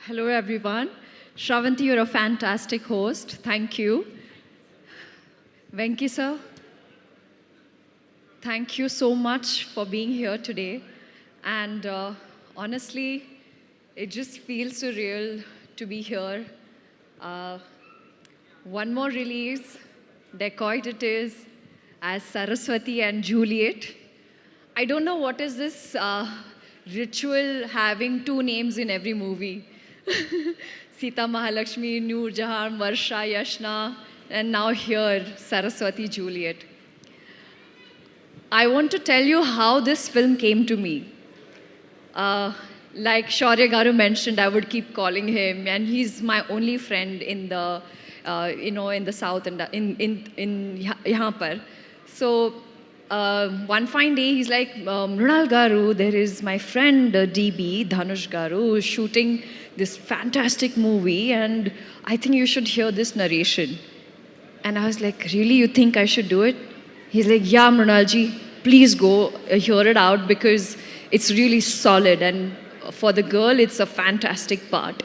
Hello, everyone. Shravanti, you're a fantastic host. Thank you. Venki, sir, thank you so much for being here today. And honestly, it just feels surreal to be here. Uh, One more release, Dacoit it is, as Saraswati and Juliet. I don't know what is this ritual having two names in every movie. Sita Mahalakshmi, Noor Jahan, Varsha, Yashna, and now here, Saraswati Juliet. I want to tell you how this film came to me. Uh, like Shaurya Garu mentioned, I would keep calling him, and he's my only friend in the, in the south and in यहाँ पर. So one fine day, he's like, Mrunal Garu, there is my friend DB Dhanush Garu who's shooting this fantastic movie, and I think you should hear this narration. And I was like, really, you think I should do it? He's like, yeah, Mrunalji, please go hear it out because it's really solid. And for the girl, it's a fantastic part.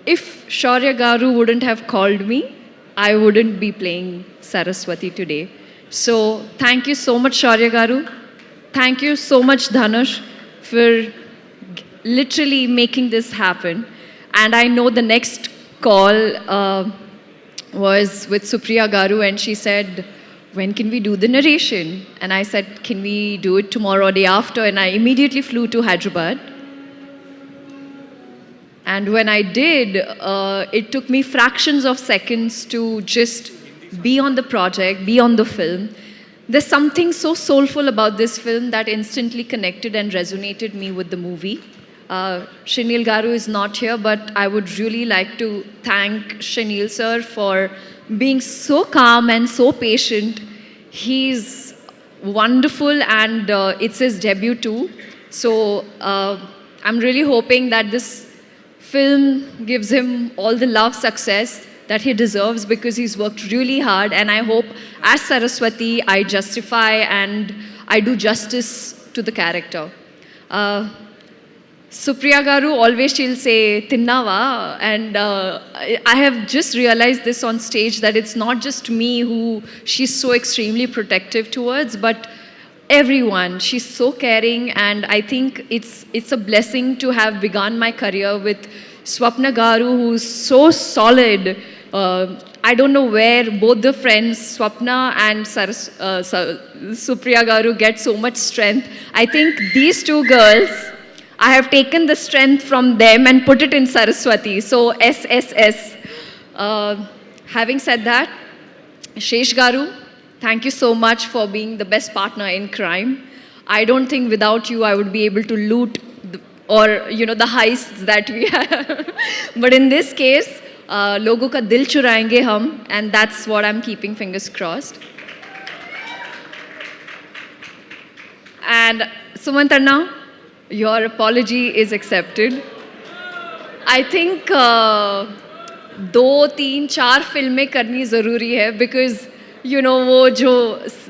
If Shaurya Garu wouldn't have called me, I wouldn't be playing Saraswati today. So thank you so much, Shaurya Garu. Thank you so much, Dhanush, for literally making this happen. And I know the next call was with Supriya Garu, and she said, when can we do the narration? And I said, can we do it tomorrow or day after? And I immediately flew to Hyderabad. And when I did, it took me fractions of seconds to just be on the project, be on the film. There's something so soulful about this film that instantly connected and resonated me with the movie. Shinil Garu is not here, but I would really like to thank Shinil sir for being so calm and so patient. He's wonderful, and it's his debut too. So I'm really hoping that this film gives him all the love, success that he deserves because he's worked really hard. And I hope as Saraswati, I justify and I do justice to the character. Supriya Garu, always she'll say, Tinnava. And I have just realized this on stage that it's not just me who she's so extremely protective towards, but everyone. She's so caring, and I think it's a blessing to have begun my career with Swapna Garu, who's so solid. I don't know where both the friends, Swapna and Supriya Garu, get so much strength. I think these two girls, I have taken the strength from them and put it in Saraswati. So SSS. Having said that, Shesh Garu, thank you so much for being the best partner in crime. I don't think without you I would be able to loot the heists that we have. But in this case, logo ka dil churayenge hum, and that's what I'm keeping fingers crossed. And Sumantarna, your apology is accepted. I think 2, 3, 4 फिल्में करनी ज़रूरी है because वो जो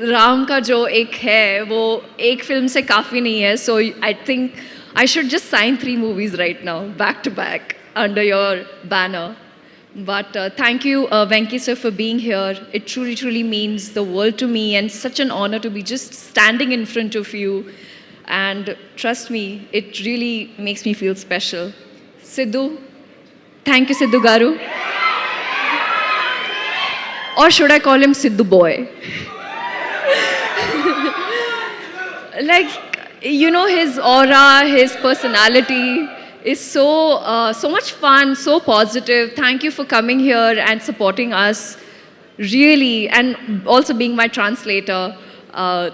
राम का जो एक है वो एक फिल्म से काफ़ी नहीं है. So I think I should just sign 3 movies right now, back to back, under your banner. But thank you, Venki sir, for being here. It truly, truly means the world to me, and such an honor to be just standing in front of you. And trust me, it really makes me feel special. Sidhu, thank you, Sidhu Garu. Or should I call him Sidhu Boy? His aura, his personality is so much fun, so positive. Thank you for coming here and supporting us, really, and also being my translator.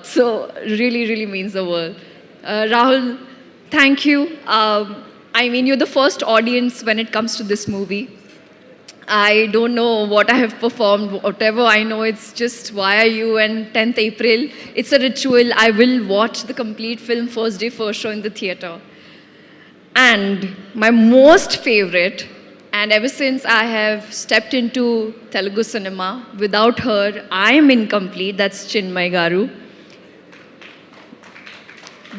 So really, really means the world. Rahul, thank you. You're the first audience when it comes to this movie. I don't know what I have performed. Whatever I know, it's just Why Are You and 10th April. It's a ritual. I will watch the complete film first day, first show in the theatre. And my most favorite, and ever since I have stepped into Telugu cinema, without her, I am incomplete. That's Chinmay Garu.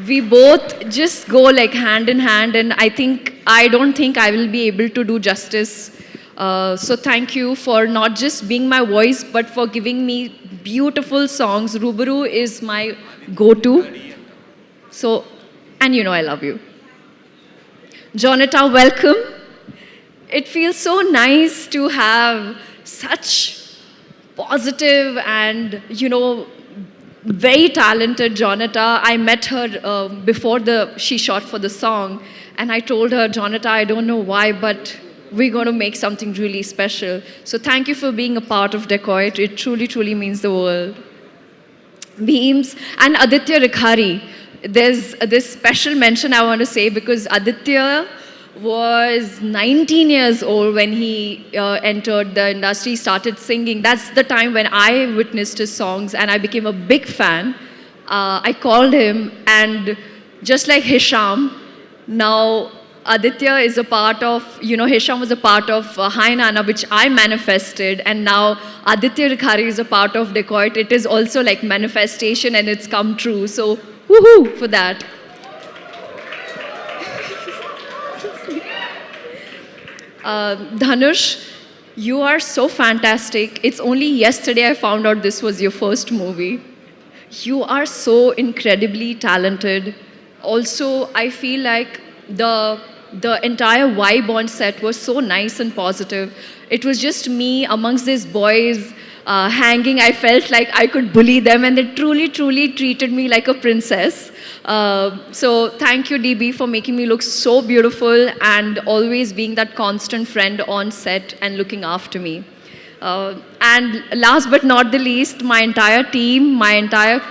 we both just go like hand in hand, and I don't think I will be able to do justice. So thank you for not just being my voice, but for giving me beautiful songs. Rubaru is my go-to. So, and you know I love you. Jonata, welcome. It feels so nice to have such positive and, very talented Jonata. I met her before she shot for the song, and I told her, Jonata, I don't know why, but we're going to make something really special. So thank you for being a part of Dacoit. It truly, truly means the world. Beams and Aditya Rikhari. There's this special mention I want to say because Aditya was 19 years old when he entered the industry, started singing. That's the time when I witnessed his songs and I became a big fan. I called him, and just like Hisham, now Aditya is a part of, Hisham was a part of Hai Nana, which I manifested, and now Aditya Rikhari is a part of Dacoit. It is also like manifestation and it's come true. So, woohoo for that. Dhanush, you are so fantastic. It's only yesterday I found out this was your first movie. You are so incredibly talented. Also, I feel like the entire vibe on set was so nice and positive. It was just me amongst these boys hanging. I felt like I could bully them, and they truly, truly treated me like a princess. So thank you, DB, for making me look so beautiful and always being that constant friend on set and looking after me. And last but not the least, my entire team, my entire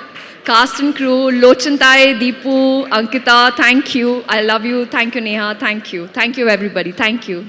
cast and crew, Lochantai, Deepu, Ankita, thank you. I love you. Thank you, Neha. Thank you. Thank you, everybody. Thank you.